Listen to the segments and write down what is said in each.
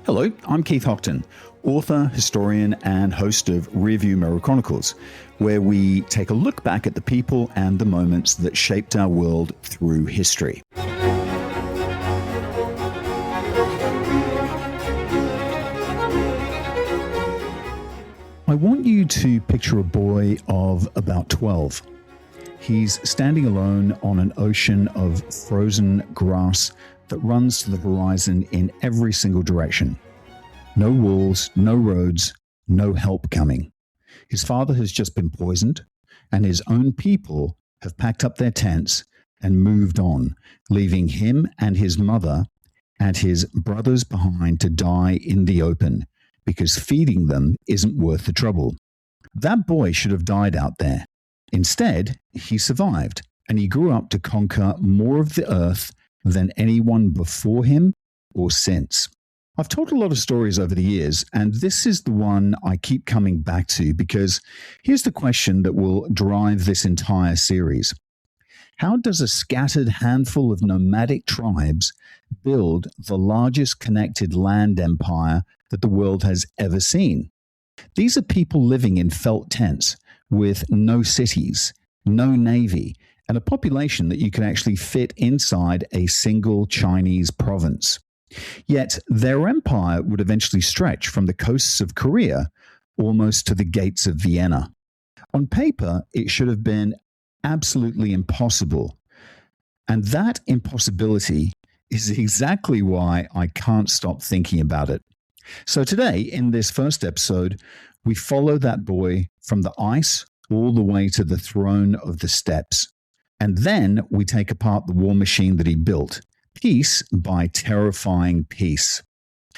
Hello, I'm Keith Hocton, author, historian, and host of Rearview Mirror Chronicles, where we take a look back at the people and the moments that shaped our world through history. I want you to picture a boy of about 12. He's standing alone on an ocean of frozen grass that runs to the horizon in every single direction. No walls, no roads, no help coming. His father has just been poisoned, and his own people have packed up their tents and moved on, leaving him and his mother and his brothers behind to die in the open, because feeding them isn't worth the trouble. That boy should have died out there. Instead, he survived, and he grew up to conquer more of the earth than anyone before him or since. I've told a lot of stories over the years, and this is the one I keep coming back to because here's the question that will drive this entire series. How does a scattered handful of nomadic tribes build the largest connected land empire that the world has ever seen? These are people living in felt tents with no cities, no navy, and a population that you can actually fit inside a single Chinese province. Yet their empire would eventually stretch from the coasts of Korea almost to the gates of Vienna. On paper, it should have been absolutely impossible. And that impossibility is exactly why I can't stop thinking about it. So today, in this first episode, we follow that boy from the ice all the way to the throne of the steppes. And then we take apart the war machine that he built, piece by terrifying piece.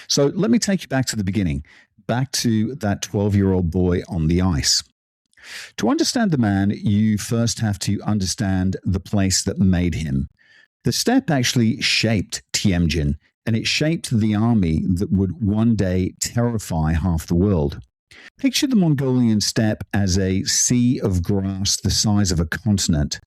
So let me take you back to the beginning, back to that 12-year-old boy on the ice. To understand the man, you first have to understand the place that made him. The steppe actually shaped Temüjin, and it shaped the army that would one day terrify half the world. Picture the Mongolian steppe as a sea of grass the size of a continent.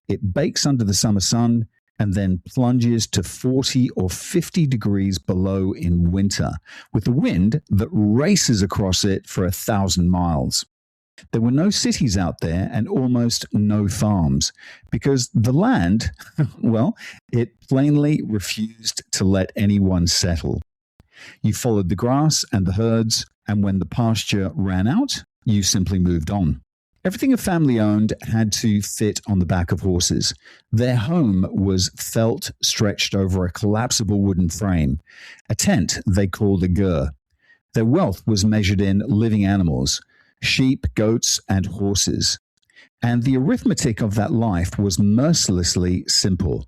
It bakes under the summer sun and then plunges to 40 or 50 degrees below in winter, with a wind that races across it for 1,000 miles. There were no cities out there and almost no farms, because the land, well, it plainly refused to let anyone settle. You followed the grass and the herds, and when the pasture ran out, you simply moved on. Everything a family owned had to fit on the back of horses. Their home was felt stretched over a collapsible wooden frame, a tent they called a ger. Their wealth was measured in living animals, sheep, goats, and horses. And the arithmetic of that life was mercilessly simple.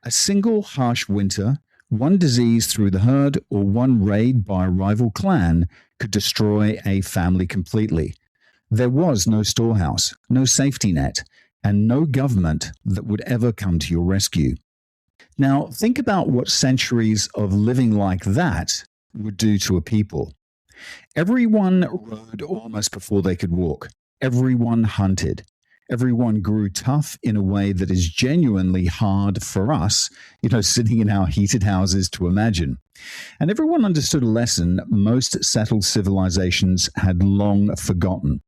A single harsh winter, one disease through the herd, or one raid by a rival clan could destroy a family completely. There was no storehouse, no safety net, and no government that would ever come to your rescue. Now, think about what centuries of living like that would do to a people. Everyone rode almost before they could walk. Everyone hunted. Everyone grew tough in a way that is genuinely hard for us, sitting in our heated houses to imagine. And everyone understood a lesson most settled civilizations had long forgotten.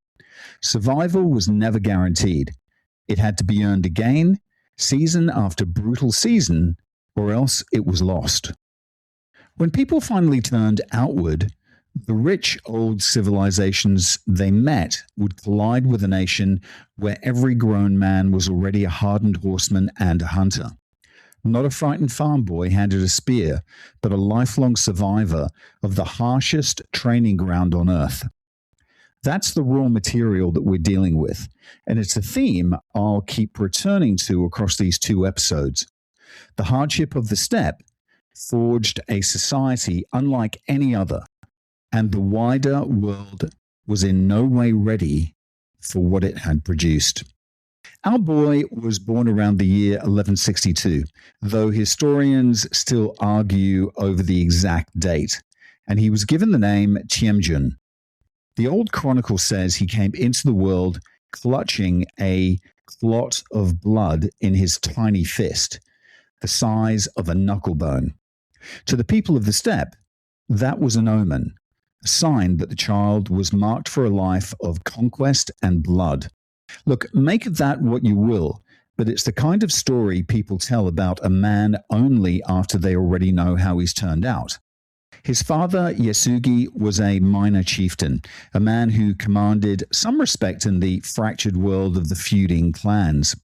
Survival was never guaranteed. It had to be earned again, season after brutal season, or else it was lost. When people finally turned outward, the rich old civilizations they met would collide with a nation where every grown man was already a hardened horseman and a hunter. Not a frightened farm boy handed a spear, but a lifelong survivor of the harshest training ground on earth. That's the raw material that we're dealing with, and it's a theme I'll keep returning to across these two episodes. The hardship of the steppe forged a society unlike any other, and the wider world was in no way ready for what it had produced. Our boy was born around the year 1162, though historians still argue over the exact date, and he was given the name Temüjin. The old chronicle says he came into the world clutching a clot of blood in his tiny fist, the size of a knucklebone. To the people of the steppe, that was an omen, a sign that the child was marked for a life of conquest and blood. Look, make of that what you will, but it's the kind of story people tell about a man only after they already know how he's turned out. His father, Yasugi, was a minor chieftain, a man who commanded some respect in the fractured world of the feuding clans.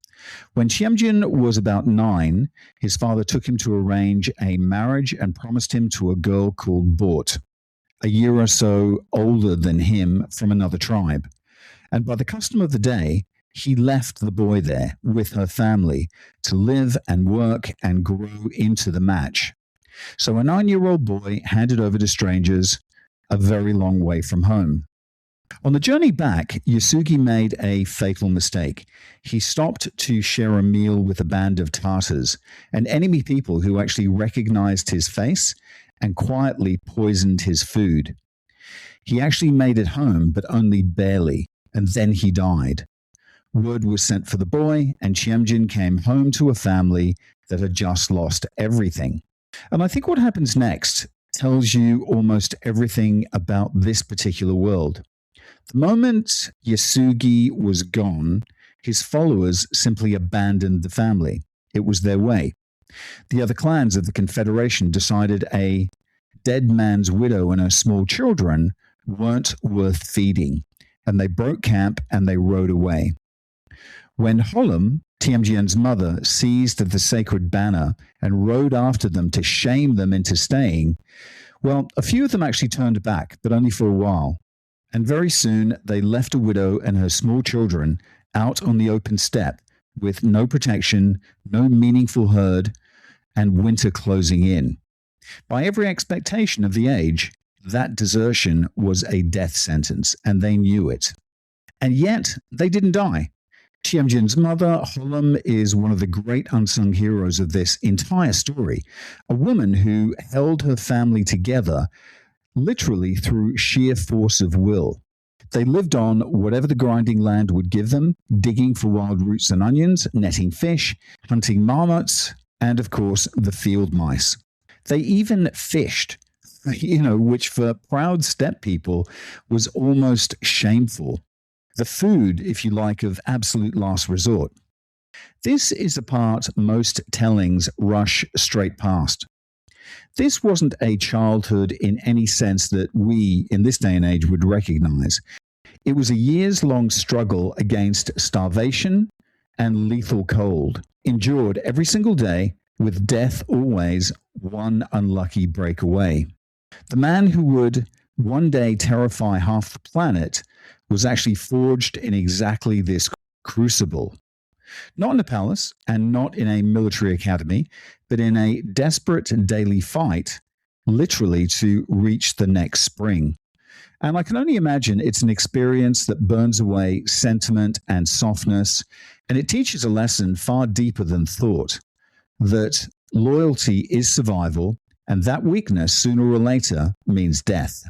When Temüjin was about 9, his father took him to arrange a marriage and promised him to a girl called Bort, a year or so older than him from another tribe. And by the custom of the day, he left the boy there with her family to live and work and grow into the match. So a 9-year-old boy handed over to strangers a very long way from home. On the journey back, Yasugi made a fatal mistake. He stopped to share a meal with a band of Tartars, an enemy people who actually recognized his face and quietly poisoned his food. He actually made it home, but only barely, and then he died. Word was sent for the boy, and Temüjin came home to a family that had just lost everything. And I think what happens next tells you almost everything about this particular world. The moment Yasugi was gone, his followers simply abandoned the family. It was their way. The other clans of the Confederation decided a dead man's widow and her small children weren't worth feeding, and they broke camp and they rode away. When Holm, Temüjin's mother, seized the sacred banner and rode after them to shame them into staying, well, a few of them actually turned back, but only for a while. And very soon they left a widow and her small children out on the open steppe with no protection, no meaningful herd, and winter closing in. By every expectation of the age, that desertion was a death sentence, and they knew it. And yet, they didn't die. Temüjin's mother, Holm, is one of the great unsung heroes of this entire story, a woman who held her family together literally through sheer force of will. They lived on whatever the grinding land would give them, digging for wild roots and onions, netting fish, hunting marmots, and of course, the field mice. They even fished, which for proud steppe people was almost shameful. The food, if you like, of absolute last resort. This is the part most tellings rush straight past. This wasn't a childhood in any sense that we, in this day and age, would recognize. It was a years-long struggle against starvation and lethal cold, endured every single day, with death always one unlucky break away. The man who would one day terrify half the planet was actually forged in exactly this crucible. Not in a palace and not in a military academy, but in a desperate daily fight, literally to reach the next spring. And I can only imagine it's an experience that burns away sentiment and softness, and it teaches a lesson far deeper than thought, that loyalty is survival, and that weakness, sooner or later, means death.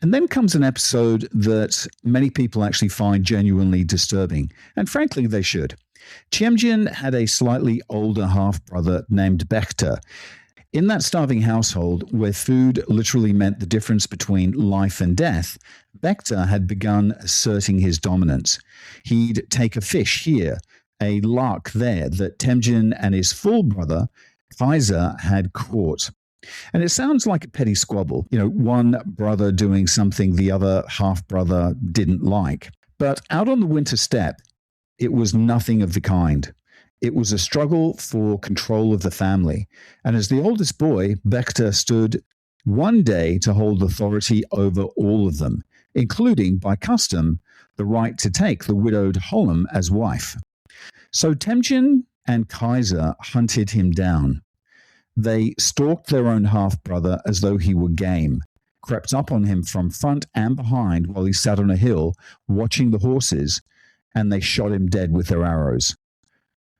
And then comes an episode that many people actually find genuinely disturbing, and frankly, they should. Temüjin had a slightly older half-brother named Bekta. In that starving household, where food literally meant the difference between life and death, Bekta had begun asserting his dominance. He'd take a fish here, a lark there, that Temüjin and his full brother, Kaiser, had caught. And it sounds like a petty squabble, one brother doing something the other half-brother didn't like. But out on the winter steppe, it was nothing of the kind. It was a struggle for control of the family. And as the oldest boy, Bekta stood one day to hold authority over all of them, including, by custom, the right to take the widowed Holm as wife. So Temüjin and Kaiser hunted him down. They stalked their own half-brother as though he were game, crept up on him from front and behind while he sat on a hill watching the horses, and they shot him dead with their arrows.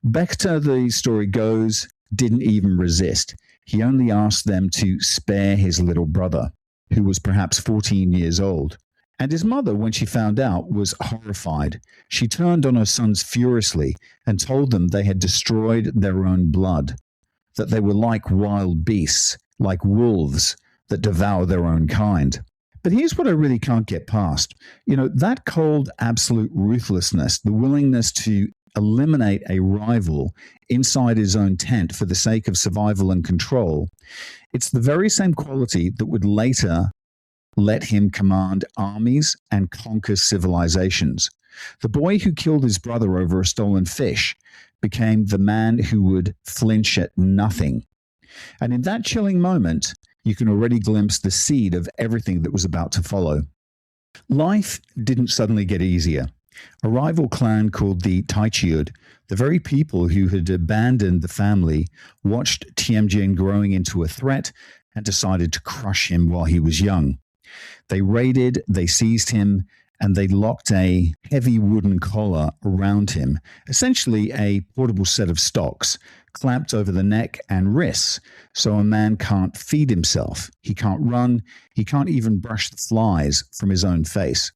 Bekta, the story goes, didn't even resist. He only asked them to spare his little brother, who was perhaps 14 years old. And his mother, when she found out, was horrified. She turned on her sons furiously and told them they had destroyed their own blood, that they were like wild beasts, like wolves, that devour their own kind. But here's what I really can't get past. That cold, absolute ruthlessness, the willingness to eliminate a rival inside his own tent for the sake of survival and control, it's the very same quality that would later let him command armies and conquer civilizations. The boy who killed his brother over a stolen fish became the man who would flinch at nothing. And in that chilling moment, you can already glimpse the seed of everything that was about to follow. Life didn't suddenly get easier. A rival clan called the Temüjin, the very people who had abandoned the family, watched Temüjin growing into a threat and decided to crush him while he was young. They raided, they seized him, and they locked a heavy wooden collar around him, essentially a portable set of stocks, clamped over the neck and wrists, so a man can't feed himself, he can't run, he can't even brush the flies from his own face.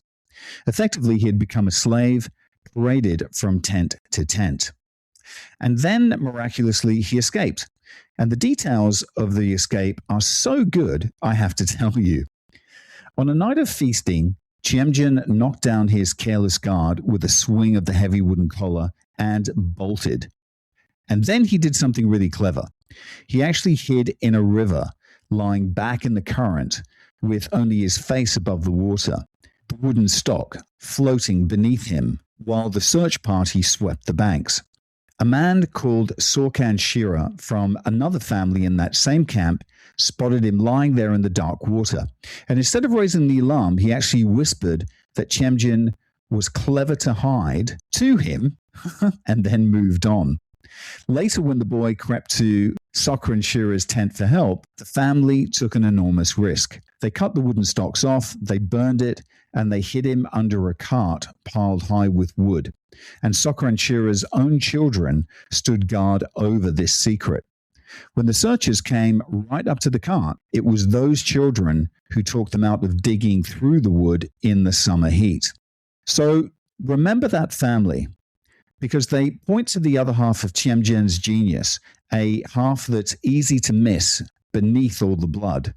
Effectively, he had become a slave, paraded from tent to tent. And then, miraculously, he escaped. And the details of the escape are so good, I have to tell you. On a night of feasting, Temüjin knocked down his careless guard with a swing of the heavy wooden collar and bolted. And then he did something really clever. He actually hid in a river, lying back in the current, with only his face above the water, the wooden stock floating beneath him, while the search party swept the banks. A man called Sorkan Shira from another family in that same camp spotted him lying there in the dark water. And instead of raising the alarm, he actually whispered that Temüjin was clever to hide to him and then moved on. Later, when the boy crept to Sorkan Shira's tent for help, the family took an enormous risk. They cut the wooden stocks off, they burned it, and they hid him under a cart piled high with wood. And Sorkan Shira's own children stood guard over this secret. When the searchers came right up to the cart, it was those children who talked them out of digging through the wood in the summer heat. So remember that family, because they point to the other half of Temüjin's genius, a half that's easy to miss beneath all the blood.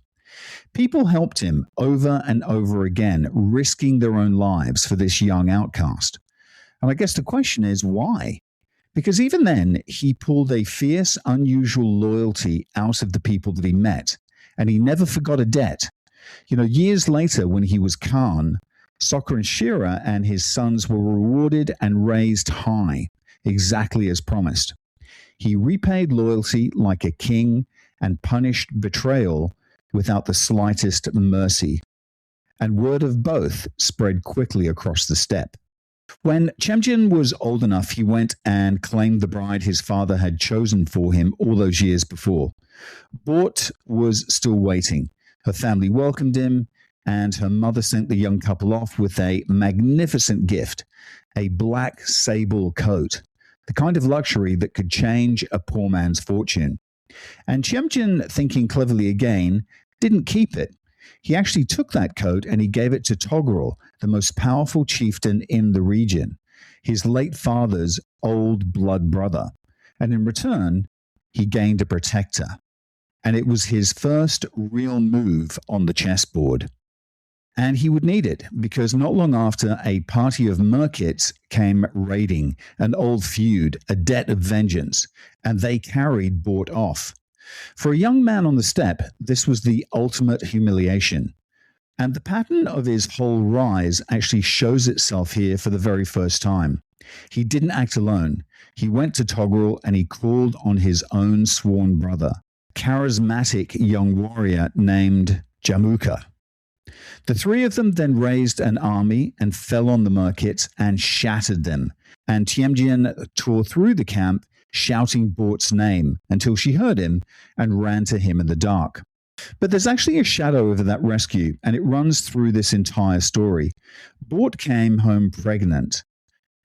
People helped him over and over again, risking their own lives for this young outcast. And I guess the question is, why? Because even then, he pulled a fierce, unusual loyalty out of the people that he met, and he never forgot a debt. Years later, when he was Khan, Sorkan Shira and his sons were rewarded and raised high, exactly as promised. He repaid loyalty like a king and punished betrayal without the slightest mercy. And word of both spread quickly across the steppe. When Temüjin was old enough, he went and claimed the bride his father had chosen for him all those years before. Bort was still waiting. Her family welcomed him, and her mother sent the young couple off with a magnificent gift, a black sable coat, the kind of luxury that could change a poor man's fortune. And Temüjin, thinking cleverly again, didn't keep it. He actually took that coat and he gave it to Togrul, the most powerful chieftain in the region, his late father's old blood brother. And in return, he gained a protector. And it was his first real move on the chessboard. And he would need it, because not long after, a party of merkits came raiding, an old feud, a debt of vengeance, and they carried Bort off. For a young man on the steppe, this was the ultimate humiliation. And the pattern of his whole rise actually shows itself here for the very first time. He didn't act alone. He went to Togrul and he called on his own sworn brother, charismatic young warrior named Jamuka. The three of them then raised an army and fell on the merkits and shattered them, and Temüjin tore through the camp, shouting Bort's name until she heard him and ran to him in the dark. But there's actually a shadow over that rescue, and it runs through this entire story. Bort came home pregnant,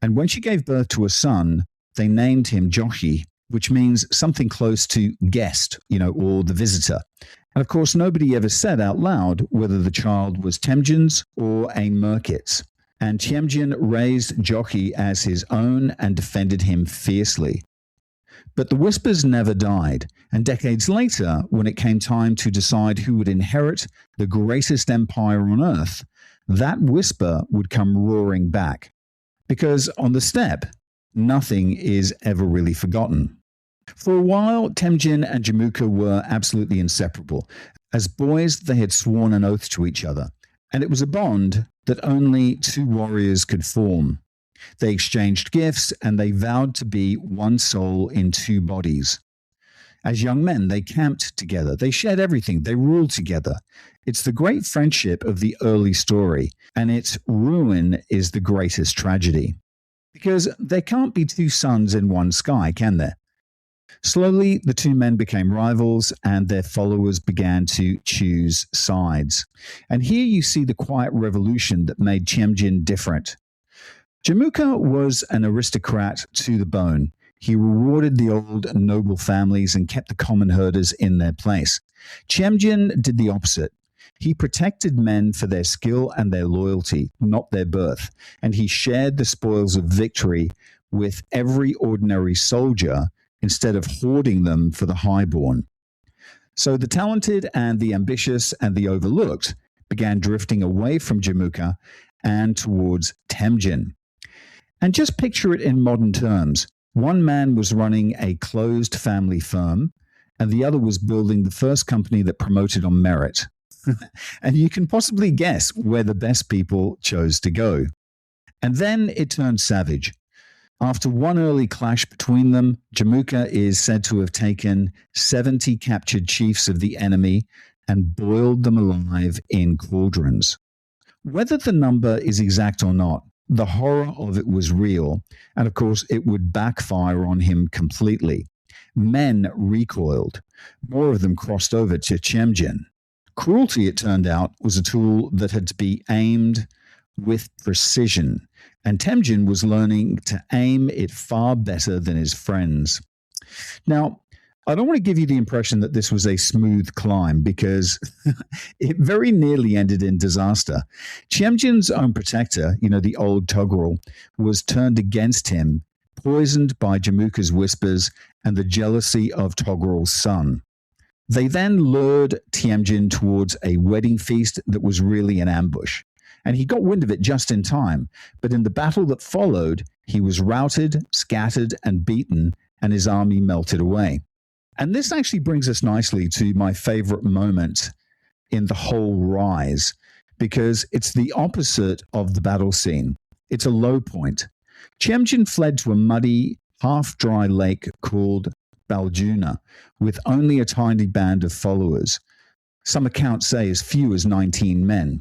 and when she gave birth to a son, they named him Jochi, which means something close to guest, or the visitor. And of course, nobody ever said out loud whether the child was Temüjin's or a merkit's. And Temüjin raised Jochi as his own and defended him fiercely. But the whispers never died, and decades later, when it came time to decide who would inherit the greatest empire on earth, that whisper would come roaring back. Because on the steppe, nothing is ever really forgotten. For a while, Temüjin and Jamuka were absolutely inseparable. As boys, they had sworn an oath to each other, and it was a bond that only two warriors could form. They exchanged gifts, and they vowed to be one soul in two bodies. As young men, they camped together. They shared everything. They ruled together. It's the great friendship of the early story, and its ruin is the greatest tragedy. Because there can't be two suns in one sky, can there? Slowly, the two men became rivals, and their followers began to choose sides. And here you see the quiet revolution that made Temüjin different. Jamuka was an aristocrat to the bone. He rewarded the old noble families and kept the common herders in their place. Temüjin did the opposite. He protected men for their skill and their loyalty, not their birth, and he shared the spoils of victory with every ordinary soldier instead of hoarding them for the highborn. So the talented and the ambitious and the overlooked began drifting away from Jamuka and towards Temüjin. And just picture it in modern terms. One man was running a closed family firm, and the other was building the first company that promoted on merit. And you can possibly guess where the best people chose to go. And then it turned savage. After one early clash between them, Jamuka is said to have taken 70 captured chiefs of the enemy and boiled them alive in cauldrons. Whether the number is exact or not, the horror of it was real, and of course it would backfire on him completely. Men recoiled. More of them crossed over to Temüjin. Cruelty, it turned out, was a tool that had to be aimed with precision, and Temüjin was learning to aim it far better than his friends. Now, I don't want to give you the impression that this was a smooth climb, because it very nearly ended in disaster. Temüjin's own protector, the old Togrul, was turned against him, poisoned by Jamuka's whispers and the jealousy of Togrul's son. They then lured Temüjin towards a wedding feast that was really an ambush, and he got wind of it just in time. But in the battle that followed, he was routed, scattered, and beaten, and his army melted away. And this actually brings us nicely to my favorite moment in the whole rise, because it's the opposite of the battle scene. It's a low point. Temüjin fled to a muddy, half-dry lake called Baljuna, with only a tiny band of followers. Some accounts say as few as 19 men.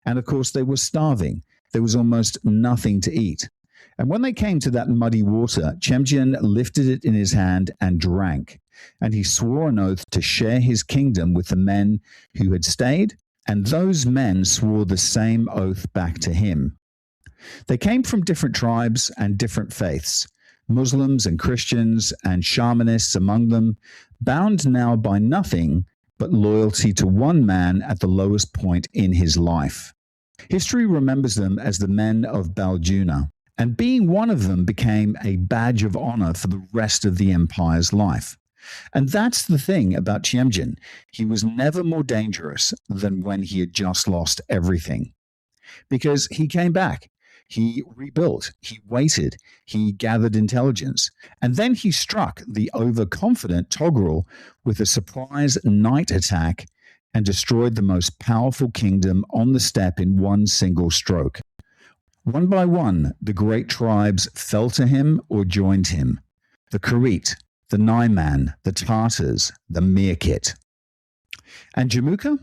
And of course, they were starving. There was almost nothing to eat. And when they came to that muddy water, Temüjin lifted it in his hand and drank. And he swore an oath to share his kingdom with the men who had stayed, and those men swore the same oath back to him. They came from different tribes and different faiths, Muslims and Christians and shamanists among them, bound now by nothing but loyalty to one man at the lowest point in his life. History remembers them as the men of Baljuna, and being one of them became a badge of honor for the rest of the empire's life. And that's the thing about Temüjin. He was never more dangerous than when he had just lost everything. Because he came back. He rebuilt, he waited, he gathered intelligence, and then he struck the overconfident Togrul with a surprise night attack and destroyed the most powerful kingdom on the steppe in one single stroke. One by one, the great tribes fell to him or joined him. The Kurit, the Naiman, the Tartars, the Mirkit. And Jamuka,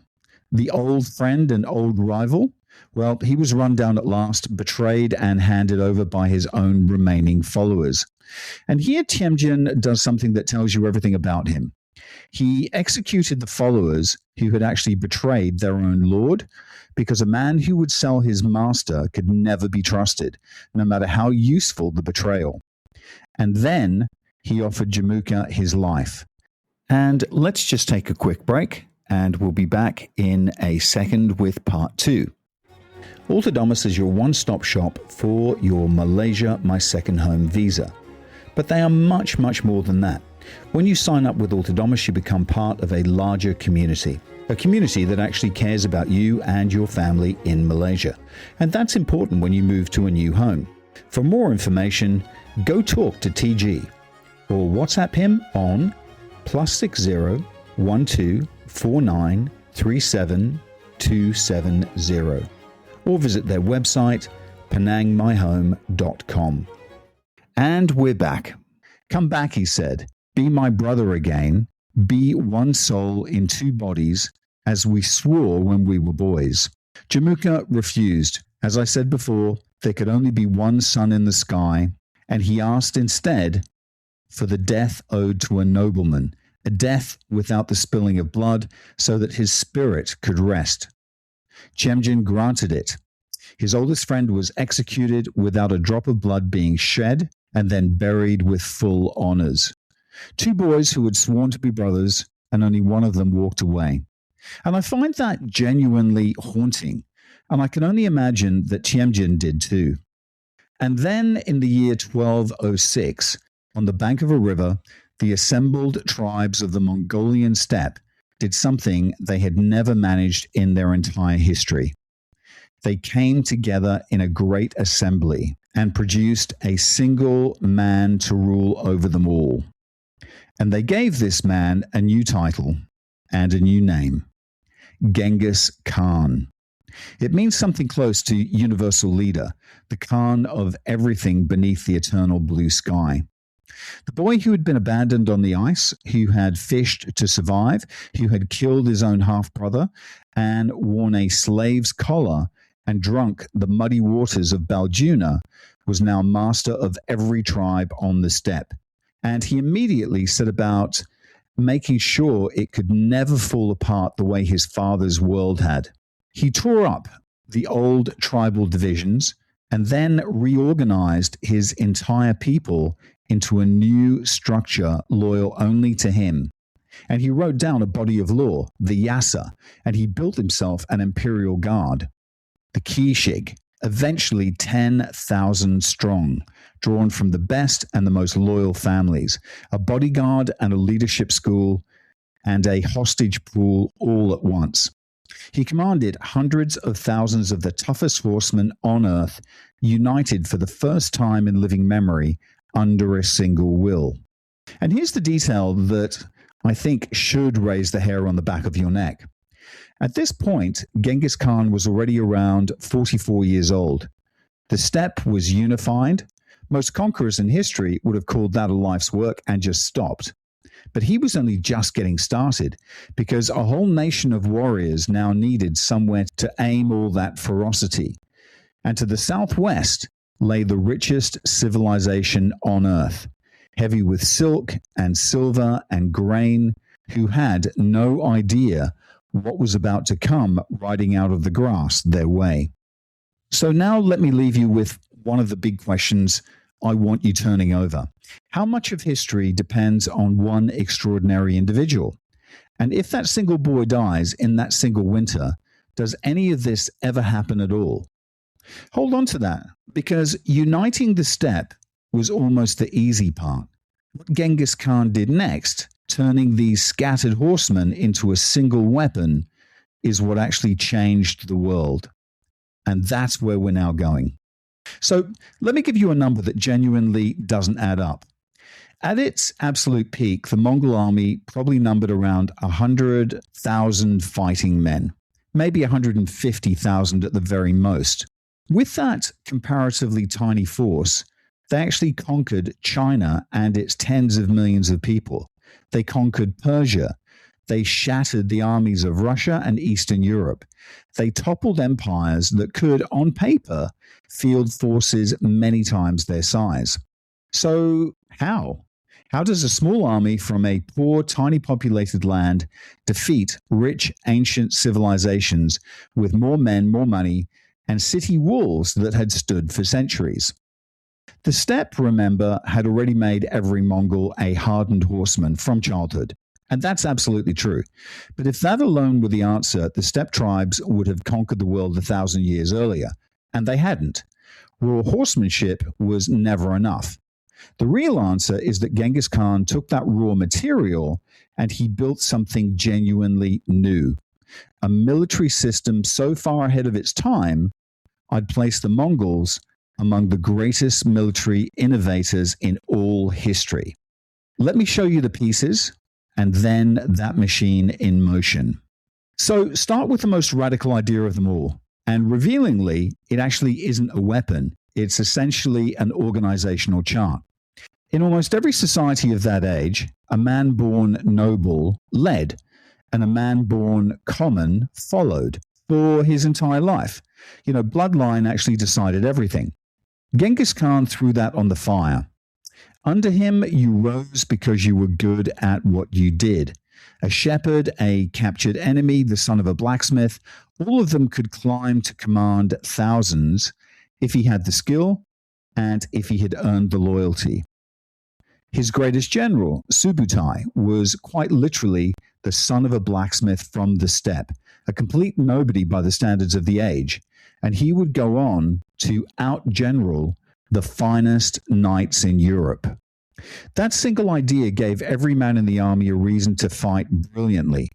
the old friend and old rival, well, he was run down at last, betrayed and handed over by his own remaining followers. And here Temüjin does something that tells you everything about him. He executed the followers who had actually betrayed their own lord, because a man who would sell his master could never be trusted, no matter how useful the betrayal. And then he offered Jamuka his life. And let's just take a quick break, and we'll be back in a second with part 2. Autonomous is your one-stop shop for your Malaysia My Second Home visa. But they are much, much more than that. When you sign up with Autonomous, you become part of a larger community. A community that actually cares about you and your family in Malaysia. And that's important when you move to a new home. For more information, go talk to TG or WhatsApp him on +60 12 49 37 270 or visit their website penangmyhome.com. And we're back. Come back, he said. Be my brother again. Be one soul in two bodies, as we swore when we were boys. Jamuka refused. As I said before, there could only be one sun in the sky, and he asked instead for the death owed to a nobleman, a death without the spilling of blood, so that his spirit could rest. Temüjin granted it. His oldest friend was executed without a drop of blood being shed, and then buried with full honors. Two boys who had sworn to be brothers, and only one of them walked away. And I find that genuinely haunting, and I can only imagine that Temüjin did too. And then in the year 1206, on the bank of a river, the assembled tribes of the Mongolian steppe did something they had never managed in their entire history. They came together in a great assembly and produced a single man to rule over them all. And they gave this man a new title and a new name, Genghis Khan. It means something close to universal leader, the Khan of everything beneath the eternal blue sky. The boy who had been abandoned on the ice, who had fished to survive, who had killed his own half-brother and worn a slave's collar and drunk the muddy waters of Baljuna, was now master of every tribe on the steppe. And he immediately set about making sure it could never fall apart the way his father's world had. He tore up the old tribal divisions and then reorganized his entire people into a new structure loyal only to him. And he wrote down a body of law, the Yasa, and he built himself an imperial guard, the Kishig, eventually 10,000 strong, drawn from the best and the most loyal families, a bodyguard and a leadership school, and a hostage pool all at once. He commanded hundreds of thousands of the toughest horsemen on earth, united for the first time in living memory under a single will. And here's the detail that I think should raise the hair on the back of your neck. At this point, Genghis Khan was already around 44 years old. The steppe was unified. Most conquerors in history would have called that a life's work and just stopped. But he was only just getting started because a whole nation of warriors now needed somewhere to aim all that ferocity. And to the southwest lay the richest civilization on earth, heavy with silk and silver and grain, who had no idea what was about to come riding out of the grass their way. So now let me leave you with one of the big questions I want you turning over. How much of history depends on one extraordinary individual? And if that single boy dies in that single winter, does any of this ever happen at all? Hold on to that, because uniting the steppe was almost the easy part. What Genghis Khan did next, turning these scattered horsemen into a single weapon, is what actually changed the world. And that's where we're now going. So let me give you a number that genuinely doesn't add up. At its absolute peak, the Mongol army probably numbered around 100,000 fighting men, maybe 150,000 at the very most. With that comparatively tiny force, they actually conquered China and its tens of millions of people. They conquered Persia. They shattered the armies of Russia and Eastern Europe. They toppled empires that could, on paper, field forces many times their size. So how? How does a small army from a poor, tiny populated land defeat rich, ancient civilizations with more men, more money, and city walls that had stood for centuries? The steppe, remember, had already made every Mongol a hardened horseman from childhood. And that's absolutely true. But if that alone were the answer, the steppe tribes would have conquered the world 1,000 years earlier. And they hadn't. Raw horsemanship was never enough. The real answer is that Genghis Khan took that raw material and he built something genuinely new. A military system so far ahead of its time, I'd place the Mongols among the greatest military innovators in all history. Let me show you the pieces and then that machine in motion. So start with the most radical idea of them all. And revealingly, it actually isn't a weapon. It's essentially an organizational chart. In almost every society of that age, a man born noble led, and a man born common followed for his entire life. Bloodline actually decided everything. Genghis Khan threw that on the fire. Under him, you rose because you were good at what you did. A shepherd, a captured enemy, the son of a blacksmith, all of them could climb to command thousands if he had the skill and if he had earned the loyalty. His greatest general, Subutai, was quite literally the son of a blacksmith from the steppe, a complete nobody by the standards of the age, and he would go on to out-general the finest knights in Europe. That single idea gave every man in the army a reason to fight brilliantly,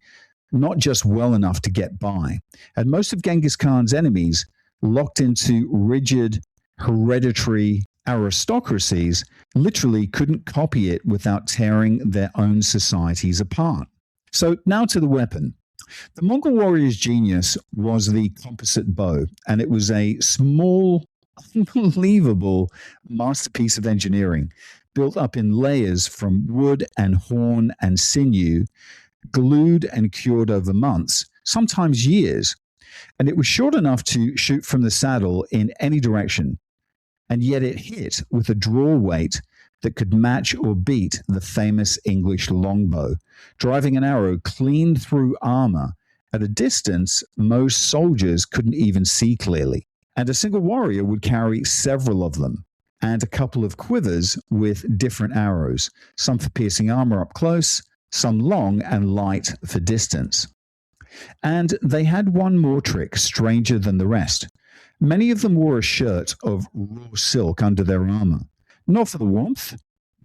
not just well enough to get by. And most of Genghis Khan's enemies, locked into rigid, hereditary aristocracies, literally couldn't copy it without tearing their own societies apart. So now to the weapon. The Mongol warrior's genius was the composite bow, and it was a small, unbelievable masterpiece of engineering, built up in layers from wood and horn and sinew, glued and cured over months, sometimes years. And it was short enough to shoot from the saddle in any direction. And yet it hit with a draw weight that could match or beat the famous English longbow, driving an arrow clean through armor at a distance most soldiers couldn't even see clearly. And a single warrior would carry several of them, and a couple of quivers with different arrows, some for piercing armor up close, some long and light for distance. And they had one more trick, stranger than the rest. Many of them wore a shirt of raw silk under their armor, not for the warmth,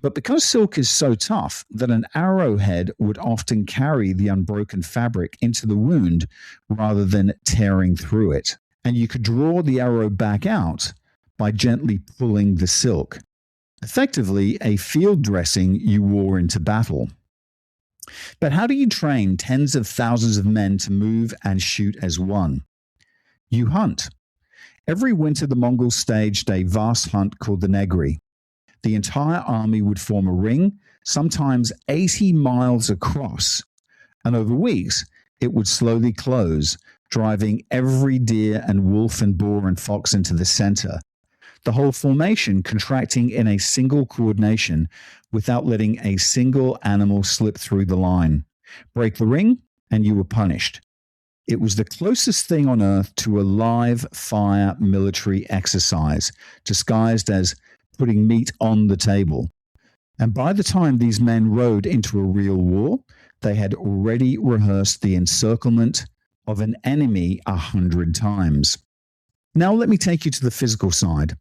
but because silk is so tough that an arrowhead would often carry the unbroken fabric into the wound rather than tearing through it. And you could draw the arrow back out by gently pulling the silk. Effectively, a field dressing you wore into battle. But how do you train tens of thousands of men to move and shoot as one? You hunt. Every winter, the Mongols staged a vast hunt called the Negri. The entire army would form a ring, sometimes 80 miles across, and over weeks, it would slowly close, driving every deer and wolf and boar and fox into the center. The whole formation contracting in a single coordination without letting a single animal slip through the line. Break the ring, and you were punished. It was the closest thing on earth to a live fire military exercise, disguised as putting meat on the table. And by the time these men rode into a real war, they had already rehearsed the encirclement of an enemy 100 times. Now let me take you to the physical side.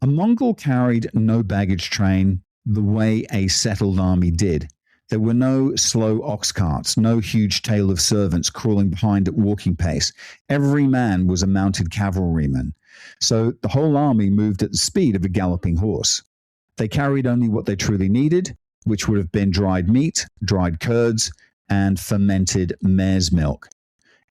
A Mongol carried no baggage train the way a settled army did. There were no slow ox carts, no huge tail of servants crawling behind at walking pace. Every man was a mounted cavalryman. So the whole army moved at the speed of a galloping horse. They carried only what they truly needed, which would have been dried meat, dried curds, and fermented mare's milk.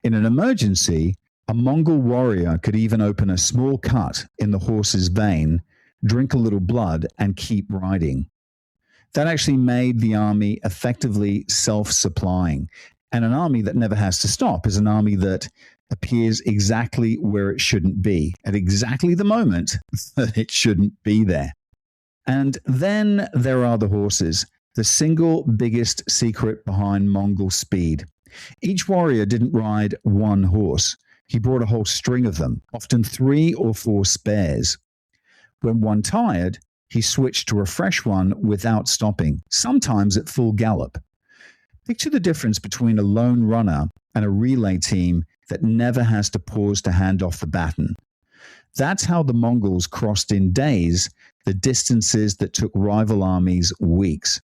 In an emergency, a Mongol warrior could even open a small cut in the horse's vein, drink a little blood, and keep riding. That actually made the army effectively self-supplying. And an army that never has to stop is an army that appears exactly where it shouldn't be, at exactly the moment that it shouldn't be there. And then there are the horses, the single biggest secret behind Mongol speed. Each warrior didn't ride one horse. He brought a whole string of them, often 3 or 4 spares. When one tired, he switched to a fresh one without stopping, sometimes at full gallop. Picture the difference between a lone runner and a relay team that never has to pause to hand off the baton. That's how the Mongols crossed in days the distances that took rival armies weeks.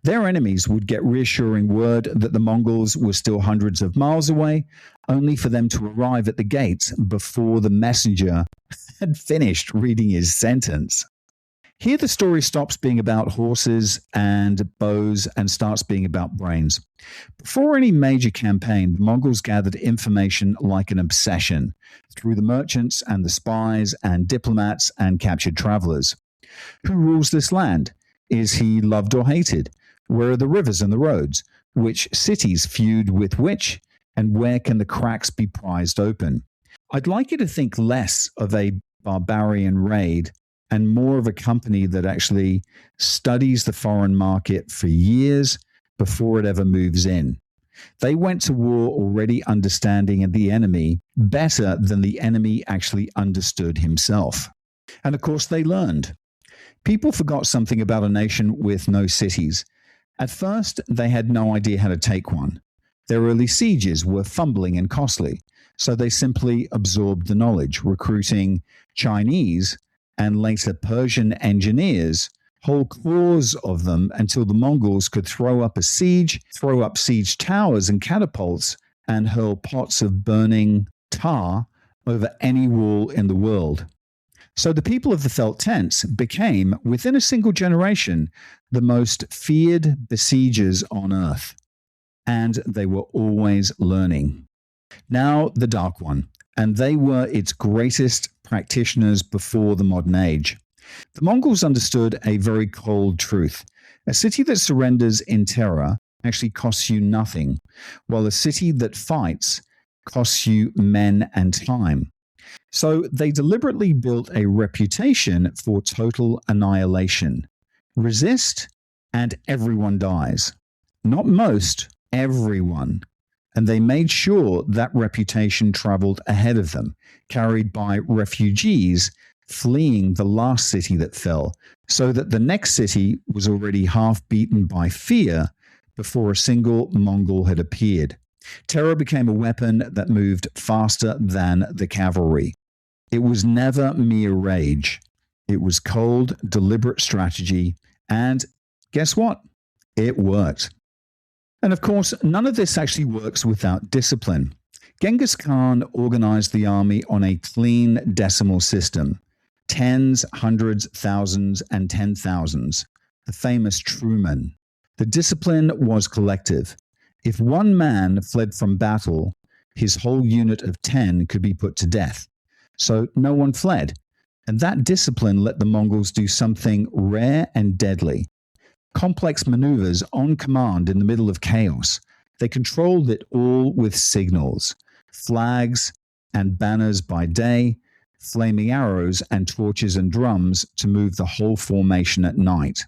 Their enemies would get reassuring word that the Mongols were still hundreds of miles away, only for them to arrive at the gates before the messenger had finished reading his sentence. Here the story stops being about horses and bows and starts being about brains. Before any major campaign, the Mongols gathered information like an obsession through the merchants and the spies and diplomats and captured travelers. Who rules this land? Is he loved or hated? Where are the rivers and the roads? Which cities feud with which? And where can the cracks be prized open? I'd like you to think less of a barbarian raid and more of a company that actually studies the foreign market for years before it ever moves in. They went to war already understanding the enemy better than the enemy actually understood himself. And of course, they learned. People forgot something about a nation with no cities. At first, they had no idea how to take one. Their early sieges were fumbling and costly, so they simply absorbed the knowledge, recruiting Chinese and later Persian engineers, whole corps of them, until the Mongols could throw up siege towers and catapults, and hurl pots of burning tar over any wall in the world. So the people of the felt tents became, within a single generation, the most feared besiegers on earth. And they were always learning. Now the Dark One, and they were its greatest practitioners before the modern age. The Mongols understood a very cold truth. A city that surrenders in terror actually costs you nothing, while a city that fights costs you men and time. So they deliberately built a reputation for total annihilation. Resist, and everyone dies. Not most, everyone. And they made sure that reputation traveled ahead of them, carried by refugees fleeing the last city that fell, so that the next city was already half beaten by fear before a single Mongol had appeared. Terror became a weapon that moved faster than the cavalry. It was never mere rage. It was cold, deliberate strategy, and guess what? It worked. And of course, none of this actually works without discipline. Genghis Khan organized the army on a clean decimal system. Tens, hundreds, thousands, and 10,000s. The famous Truman. The discipline was collective. If one man fled from battle, his whole unit of 10 could be put to death. So no one fled. And that discipline let the Mongols do something rare and deadly. Complex maneuvers on command in the middle of chaos. They controlled it all with signals, flags and banners by day, flaming arrows and torches and drums to move the whole formation at night.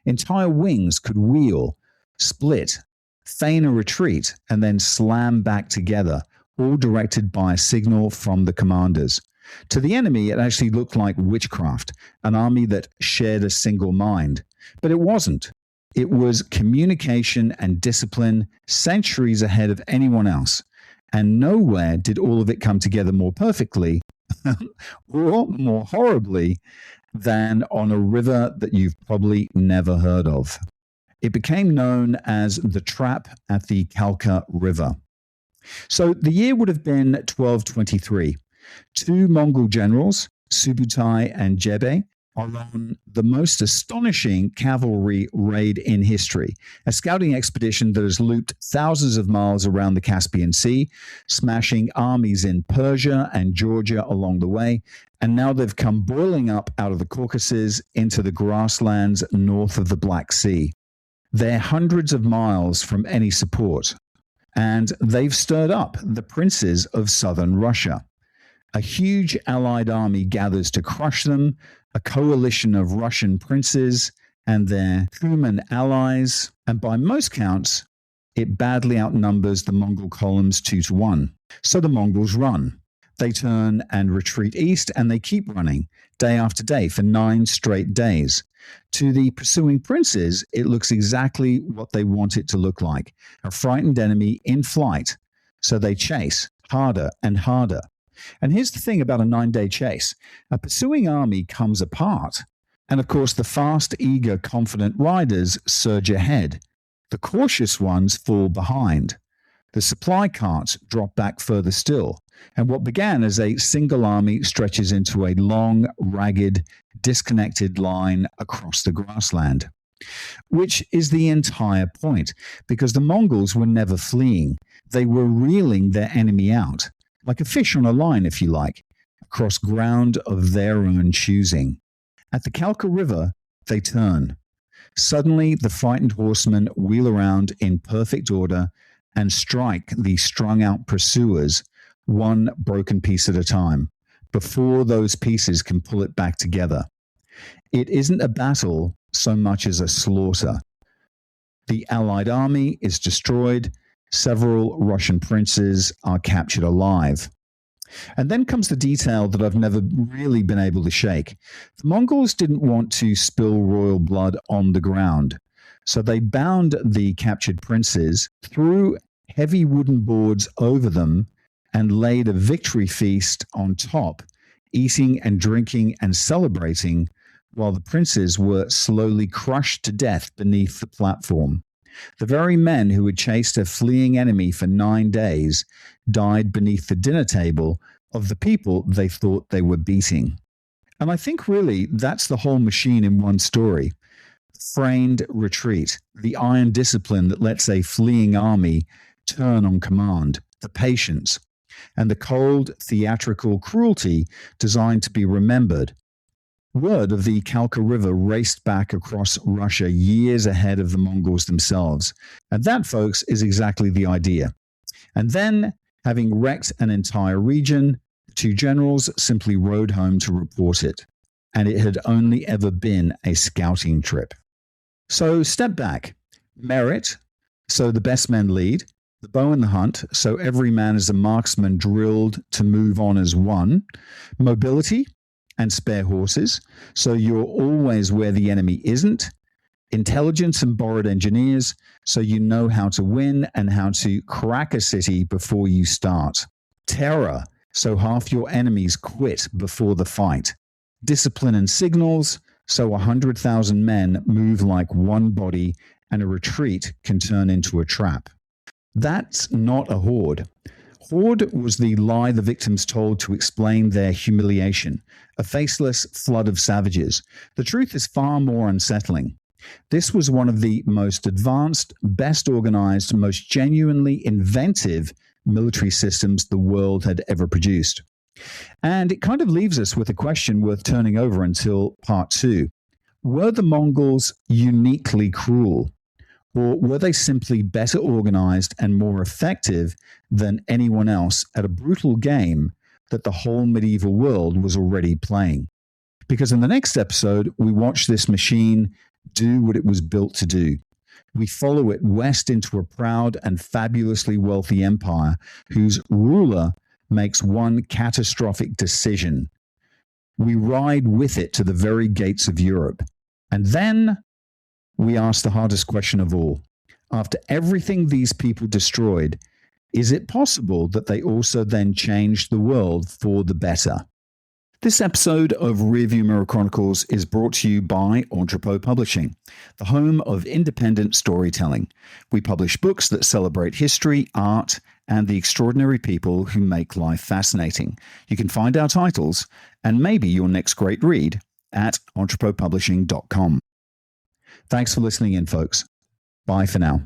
Entire wings could wheel, split, feign a retreat, and then slam back together, all directed by a signal from the commanders. To the enemy, it actually looked like witchcraft, an army that shared a single mind. But it wasn't. It was communication and discipline centuries ahead of anyone else. And nowhere did all of it come together more perfectly or more horribly than on a river that you've probably never heard of. It became known as the Trap at the Kalka River. So the year would have been 1223. Two Mongol generals, Subutai and Jebe, are on the most astonishing cavalry raid in history, a scouting expedition that has looped thousands of miles around the Caspian Sea, smashing armies in Persia and Georgia along the way, and now they've come boiling up out of the Caucasus into the grasslands north of the Black Sea. They're hundreds of miles from any support, and they've stirred up the princes of southern Russia. A huge allied army gathers to crush them, a coalition of Russian princes and their Cuman allies, and by most counts, it badly outnumbers the Mongol columns 2-1. So the Mongols run. They turn and retreat east, and they keep running, day after day, for 9 straight days. To the pursuing princes, it looks exactly what they want it to look like, a frightened enemy in flight. So they chase harder and harder. And here's the thing about a 9-day chase. A pursuing army comes apart And of course, the fast, eager, confident riders surge ahead. The cautious ones fall behind. The supply carts drop back further still. And what began as a single army stretches into a long, ragged, disconnected line across the grassland. Which is the entire point, because the Mongols were never fleeing. They were reeling their enemy out, like a fish on a line, if you like, across ground of their own choosing. At the Kalka River, they turn. Suddenly, the frightened horsemen wheel around in perfect order and strike the strung-out pursuers, one broken piece at a time, before those pieces can pull it back together. It isn't a battle so much as a slaughter. The Allied army is destroyed. Several Russian princes are captured alive. And then comes the detail that I've never really been able to shake. The Mongols didn't want to spill royal blood on the ground, so they bound the captured princes, threw heavy wooden boards over them, and laid a victory feast on top, eating and drinking and celebrating, while the princes were slowly crushed to death beneath the platform. The very men who had chased a fleeing enemy for 9 days died beneath the dinner table of the people they thought they were beating. And I think really that's the whole machine in one story. Framed retreat, the iron discipline that lets a fleeing army turn on command, the patience, and the cold theatrical cruelty designed to be remembered. Word of the Kalka River raced back across Russia years ahead of the Mongols themselves. And that, folks, is exactly the idea. And then, having wrecked an entire region, the two generals simply rode home to report it. And it had only ever been a scouting trip. So step back. Merit, so the best men lead. The bow and the hunt, so every man is a marksman drilled to move on as one. Mobility, and spare horses, so you're always where the enemy isn't. Intelligence and borrowed engineers, so you know how to win and how to crack a city before you start. Terror, so half your enemies quit before the fight. Discipline and signals, so 100,000 men move like one body and a retreat can turn into a trap. That's not a horde. Horde was the lie the victims told to explain their humiliation, a faceless flood of savages. The truth is far more unsettling. This was one of the most advanced, best organized, most genuinely inventive military systems the world had ever produced. And it kind of leaves us with a question worth turning over until part 2. Were the Mongols uniquely cruel? Or were they simply better organized and more effective than anyone else at a brutal game that the whole medieval world was already playing? Because in the next episode, we watch this machine do what it was built to do. We follow it west into a proud and fabulously wealthy empire whose ruler makes one catastrophic decision. We ride with it to the very gates of Europe. And then we ask the hardest question of all. After everything these people destroyed, is it possible that they also then changed the world for the better? This episode of Rearview Mirror Chronicles is brought to you by Entrepot Publishing, the home of independent storytelling. We publish books that celebrate history, art, and the extraordinary people who make life fascinating. You can find our titles and maybe your next great read at entrepotpublishing.com. Thanks for listening in, folks. Bye for now.